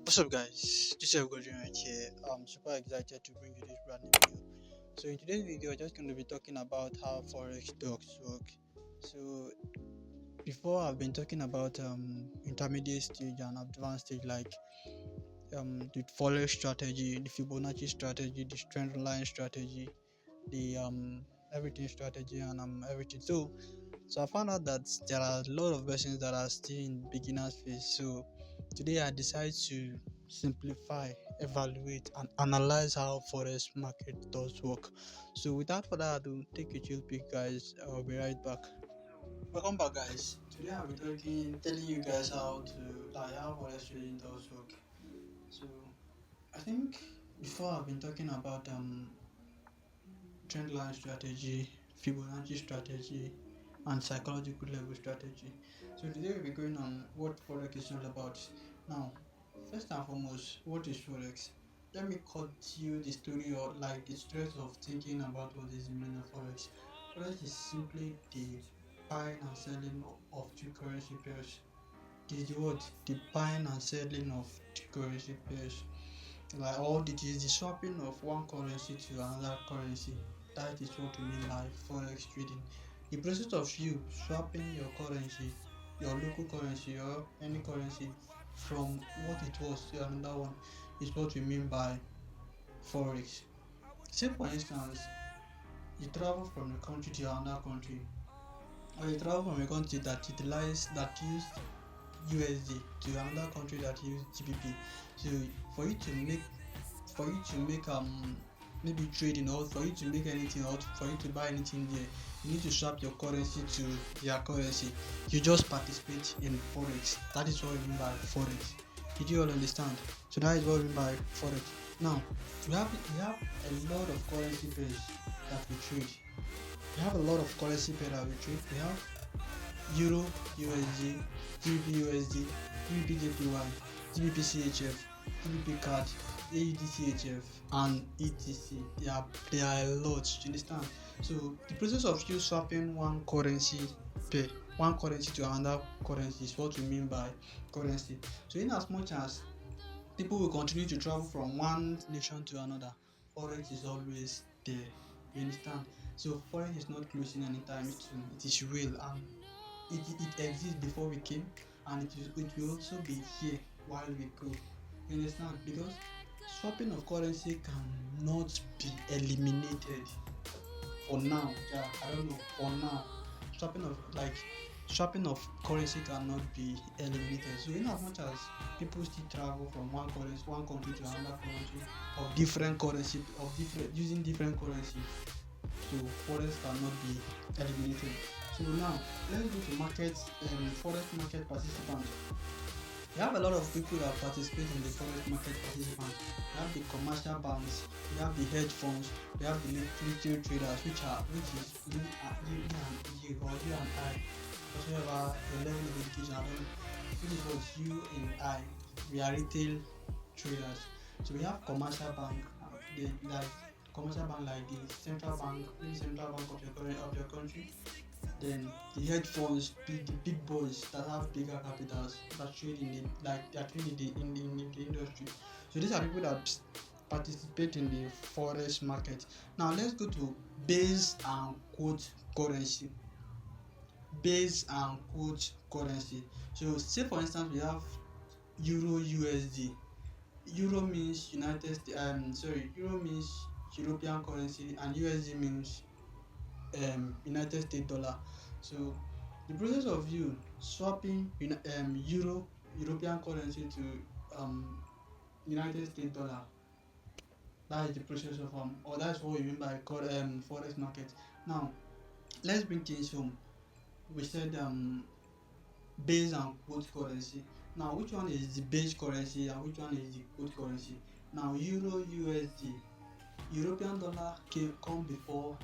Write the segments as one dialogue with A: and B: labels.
A: What's up, guys? This is Godwin right here. I'm super excited to bring you this brand new video. So, in today's video, we're just going to be talking about how Forex stocks work. So, before I've been talking about intermediate stage and advanced stage, like the Forex strategy, the Fibonacci strategy, the trend line strategy, the everything strategy, and everything. So I found out that there are a lot of persons that are still in beginner's phase. So today I decided to simplify, evaluate, and analyze how forex market does work. So without further ado, take a chill pick, guys. I'll be right back. Welcome back, guys. Today I'll be telling you guys how forex trading does work. So I think before I've been talking about trend line strategy, Fibonacci strategy, and psychological level strategy. So today we'll be going on what Forex is all about. Now, first and foremost, what is Forex? Let me cut you the story or like the stress of thinking about what is the meaning of Forex. Forex is simply the buying and selling of two currency pairs. It is the what? The buying and selling of two currency pairs, like all it is the swapping of one currency to another currency. That is what we mean by forex trading. The process of you swapping your currency, your local currency or any currency from what it was to another one is what we mean by forex. Say for instance, you travel from a country to another country, or you travel from a country that use USD to another country that use GBP. So for you to make maybe trading, or for you to make anything, or for you to buy anything there, you need to swap your currency to their currency. You just participate in forex. That is what we mean by forex. Did you all understand? So that is what we mean by forex. Now we have a lot of currency pairs that we trade. We have a lot of currency pairs that we trade. We have Euro USD, GBP USD, GBP JPY, GBP CHF, GBP CAD, AUD CHF, and ETC. There are a lot. You understand? So the process of you swapping one currency to another currency is what we mean by currency. So in as much as people will continue to travel from one nation to another, forex is always there. You understand? So forex is not closing anytime soon. It is real, and it exists before we came, and it will also be here while we go. You understand? Because swapping of currency cannot be eliminated for now. Yeah, I don't know. For now, swapping of currency cannot be eliminated. So in as much as people still travel from one country to another country of different currency, using different currency, so forex cannot be eliminated. So now let's go to forex market participants. We have a lot of people that participate in the forex market participants. We have the commercial banks, we have the hedge funds, we have the retail traders, which is you and I. Whatever your level of education, which is what you and I. We are retail traders. So we have commercial bank, like the central bank, of your country. Then the hedge funds, the big boys that have bigger capitals that trade they are trading in the industry. So these are people that participate in the forex market. Now let's go to base and quote currency. Base and quote currency. So say for instance we have Euro USD. Euro means Euro means European currency, and USD means United States dollar. So the process of you swapping European currency to United States dollar, that is the process of or that's what we mean by forex market. Now let's bring things home. We said base and quote currency. Now which one is the base currency and which one is the quote currency? Now Euro USD, European dollar come before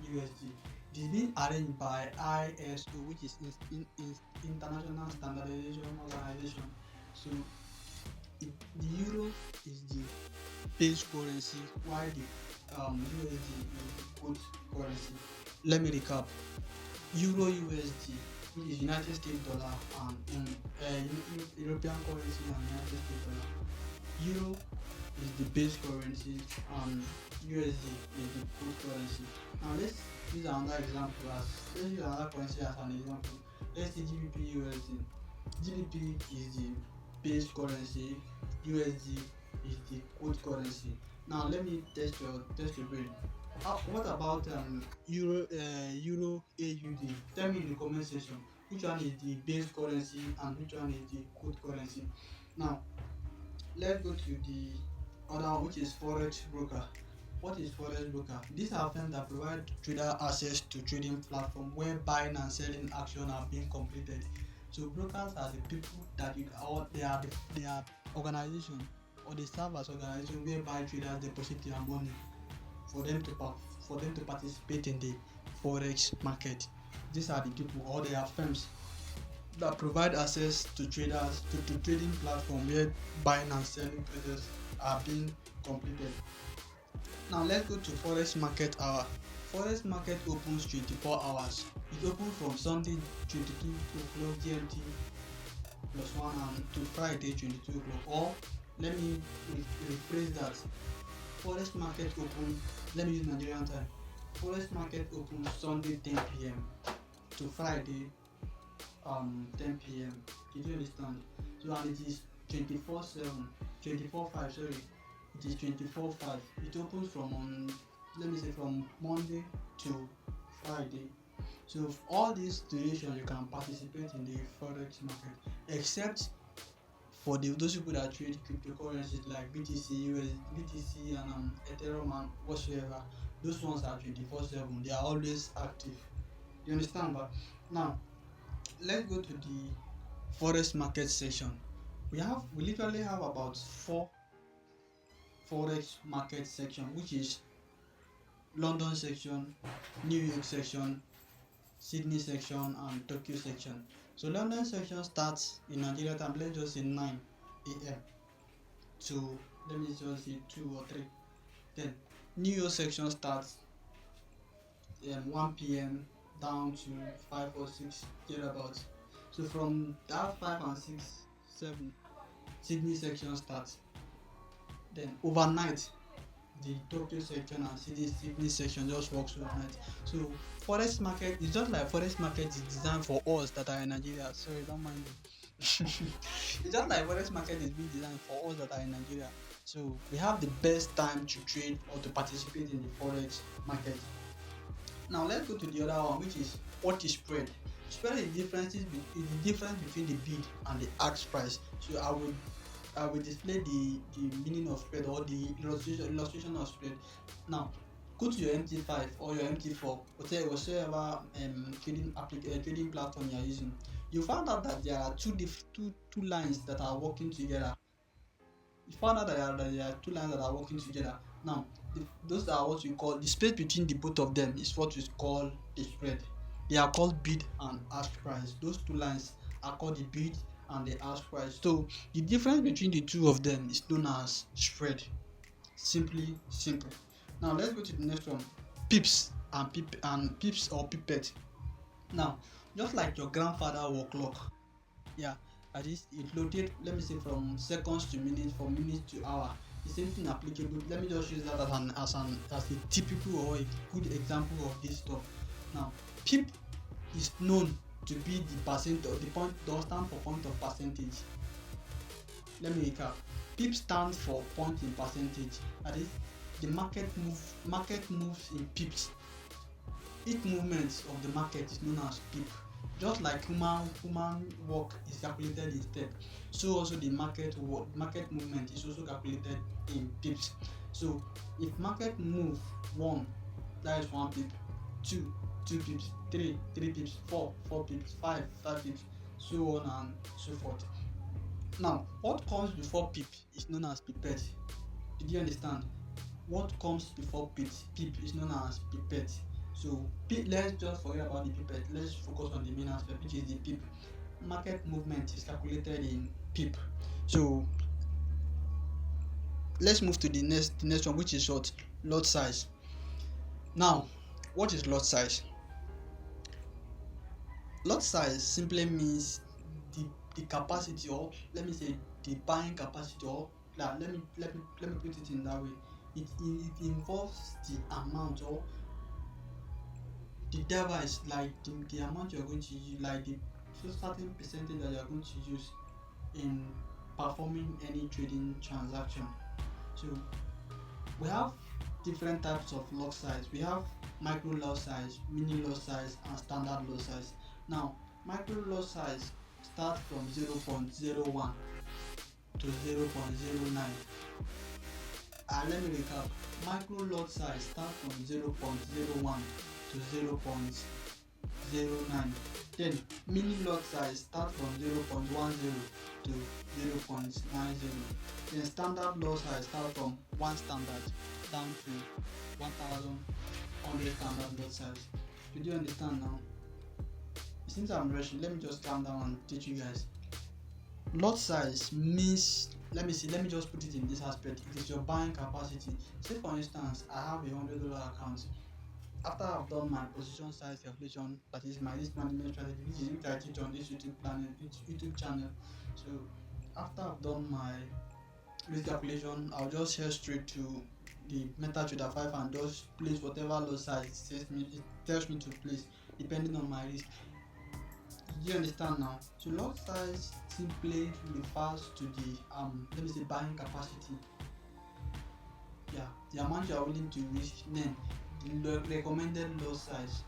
A: USD. It is being arranged by ISO, which is International Standardization Organization. So the euro is the base currency, while the USD is the quote currency. Let me recap. Euro USD, which is United States dollar, and European currency and United States dollar. Euro is the base currency and USD is the pool currency. Now let's use another example as let's use another currency as an example. Let's say GBP USD. GBP is the base currency, USD is the quote currency. Now let me test your brain. What about Euro AUD? Tell me in the comment section which one is the base currency and which one is the quote currency. Now let's go to the other one, which is Forex broker. What is Forex broker? These are firms that provide trader access to trading platform where buying and selling action are being completed. So brokers are the people that they are organization, or they serve as organization whereby traders deposit their money for them to participate in the forex market. These are the people, or they are firms that provide access to traders to trading platform where buying and selling process are being completed. Now let's go to forex market hour. Forex market opens 24 hours. It opens from Sunday 22 o'clock GMT plus 1 and to Friday 22 o'clock. Or let me rephrase that. Forex market open, let me use Nigerian time. Forex market open Sunday 10 p.m. to Friday 10 p.m. Did you understand? So and it is 24/7, 24/5. Sorry, it is 24/5. It opens from let me say from Monday to Friday. So all these durations you can participate in the forex market, except for those people that trade cryptocurrencies like BTC, BTC and Ethereum and whatsoever. Those ones are 24/7. They are always active. You understand? But now let's go to the forex market section. We literally have about 4 forex market section, which is London section, New York section, Sydney section and Tokyo section. So London section starts in Nigeria time, let's just say 9 a.m. to let me just say 2 or 3. Then New York section starts 1 p.m. down to 5 or 6 thereabouts. So from that 5 and 6, 7, Sydney section starts. Then overnight, the Tokyo section and Sydney section just works overnight. So forex market is just like forex market is designed for us that are in Nigeria. Sorry, don't mind me. It's just like forex market is being designed for us that are in Nigeria. So we have the best time to trade or to participate in the forex market. Now let's go to the other one, which is what is spread. Spread is the difference between the bid and the ask price. So I will display the meaning of spread or the illustration of spread. Now go to your MT5 or your MT4, whatever trading platform you are using. You found out that there are two lines that are working together. You found out that there are 2 lines that are working together. Now those are what we call the space between the both of them is what we call the spread. They are called bid and ask price. Those 2 lines are called the bid and the ask price. So the difference between the two of them is known as spread. Simply simple. Now let's go to the next one. Pips pips or pippet. Now just like your grandfather war clock, yeah, that is it rotates, let me say from seconds to minutes, from minutes to hour. The same thing applicable. Let me just use that as a typical or a good example of this stuff. Now pip is known to be the percent or the point, does stand for point of percentage. Let me recap. Pip stands for point in percentage. That is, the market moves in pips. Each movement of the market is known as pip. Just like human work is calculated in step, so also the market movement is also calculated in pips. So if market move 1, that is 1 pip, 2 pips, 3 pips, 4 pips, 5 pips, so on and so forth. Now what comes before pip is known as pipette. Did you understand? What comes before pip is known as pipette. So let's just forget about the pipette. Let's focus on the main aspect, which is the pip. Market movement is calculated in pip. So let's move to the next one, which is what? Lot size. Now what is lot size? Lot size simply means the capacity, or let me say the buying capacity or Let me put it in that way. It involves the amount, or the device, like the amount you're going to use, like the certain percentage that you're going to use in performing any trading transaction. So we have different types of lot size. We have micro lot size, mini lot size, and standard lot size. Now, micro lot size starts from 0.01 to 0.09. Let me recap. Micro lot size starts from 0.01 to 0.09. Then mini lot size starts from 0.10 to 0.90. Then standard lot size starts from 1 standard down to 1000 standard lot size. Did you understand now? Since I'm rushing, let me just calm down and teach you guys. Lot size means, let me just put it in this aspect. It is your buying capacity. Say for instance, I have $100 account. After I've done my position size calculation, that is my risk management strategy, which I teach on this YouTube channel. So after I've done my risk calculation, I'll just head straight to the MetaTrader 5 and just place whatever lot size it tells me to place, depending on my risk. Do you understand now? So lot size simply refers to the buying capacity. Yeah, the amount you are willing to risk, then the recommended lot size,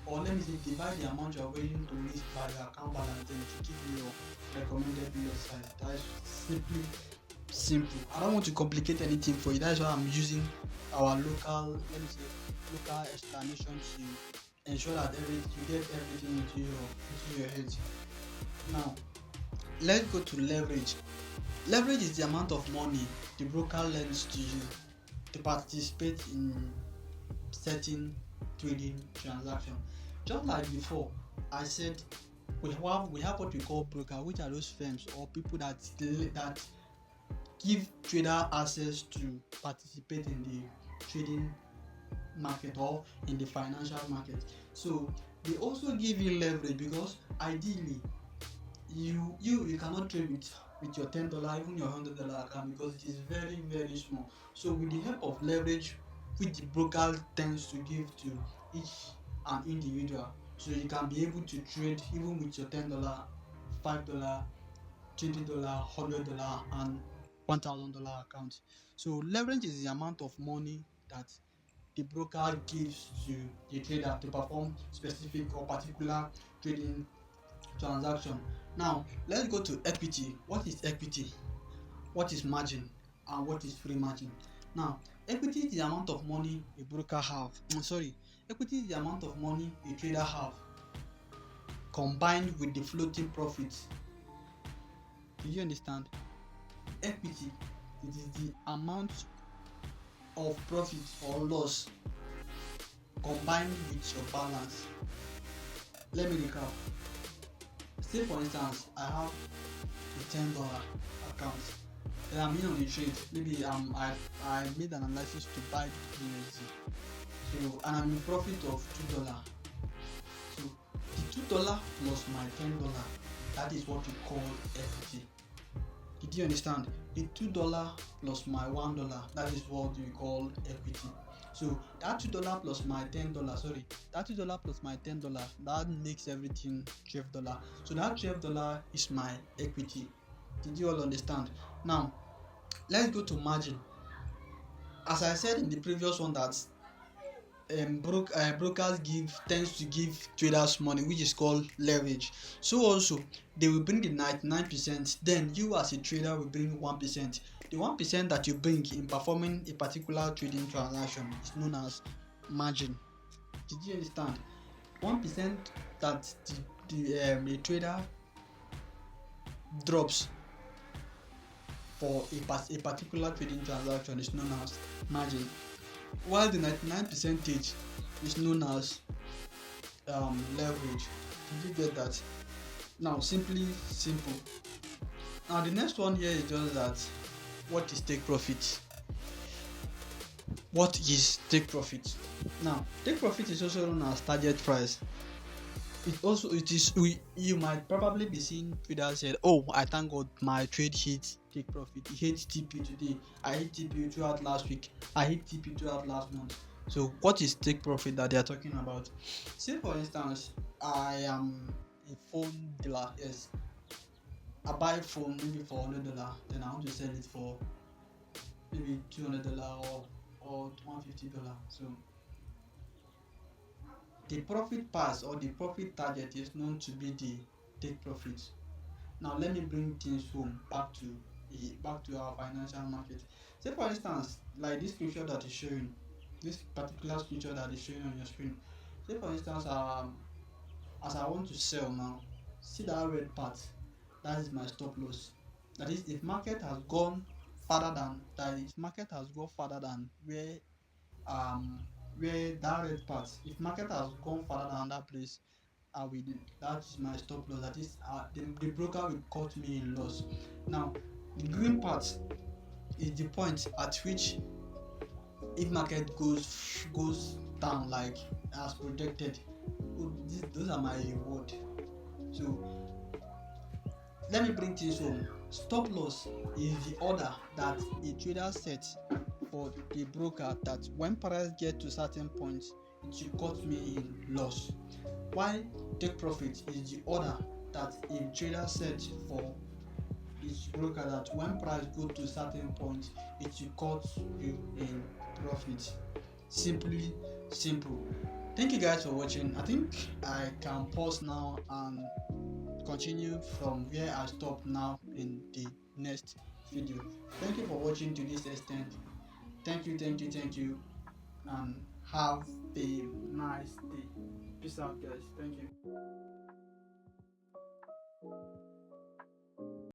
A: or divide the amount you are willing to risk by your account balance, then to give you your recommended lot size. That is simply simple. I don't want to complicate anything for you. That's why I'm using our local explanation to ensure that you get everything into your head. Now, let's go to leverage. Leverage is the amount of money the broker lends to you to participate in certain trading transaction. Just like before, I said we have what we call broker, which are those firms or people that give trader access to participate in the trading market or in the financial market. So they also give you leverage, because ideally you cannot trade with your $10, even your $100 account, because it is very, very small. So with the help of leverage, which the broker tends to give to each an individual, so you can be able to trade even with your $10, $5, $20, $100, and $1,000 account. So leverage is the amount of money that the broker gives to the trader to perform specific or particular trading transaction. Now let's go to equity. What is equity? What is margin? And what is free margin? Now, equity is the amount of money a broker have. Equity is the amount of money a trader have combined with the floating profits. Do you understand? Equity, it is the amount of profit or loss combined with your balance. Let me recap. Say for instance, I have a $10 account. Then I'm in on the trade. Maybe I made an analysis to buy USD. So, and I'm in profit of $2. So the $2 plus my $10, that is what we call equity. Did you understand? The $2 plus my $1, that is what we call equity. So that $2 plus my $10, that $2 plus my $10, that makes everything $12. So that $12 is my equity. Did you all understand? Now let's go to margin. As I said in the previous one, that brokers tends to give traders money, which is called leverage. So also they will bring the 99%, then you as a trader will bring 1%. The 1% that you bring in performing a particular trading transaction is known as margin. Did you understand? 1% that the trader drops for a particular trading transaction is known as margin, while the 99% is known as leverage. Did you get that? Now simple. Now the next one here is just that, what is take profit? What is take profit? Now take profit is also known as target price. you might probably be seeing traders said, oh, I thank God my trade hit take profit. It hit TP today. I hit TP throughout last week. I hit TP throughout last month. So what is take profit that they are talking about? Say for instance, I am a phone dealer. Yes, I buy phone maybe for $100, then I want to sell it for maybe $200 or $150. So the profit pass or the profit target is known to be the take profit. Now let me bring things home back to our financial market. Say for instance, like this scripture that is showing, this particular scripture that is showing on your screen. Say for instance, as I want to sell now, see that red part, that is my stop loss. That is, if market has gone market has gone further than um where that red part, if market has gone further than that place, I will that is my stop loss. That is, the broker will cut me in loss. Now the green part is the point at which, if market goes down like as projected, those are my reward. So let me bring things home. Stop loss is the order that a trader sets for the broker, that when price get to certain points, it should cut me in loss. While take profit is the order that a trader sets for his broker, that when price go to certain point, it should cut you in profit. Simply simple. Thank you guys for watching. I think I can pause now and continue from where I stop now in the next video. Thank you for watching to this extent. Thank you, and have a nice day. Peace out, guys. Thank you.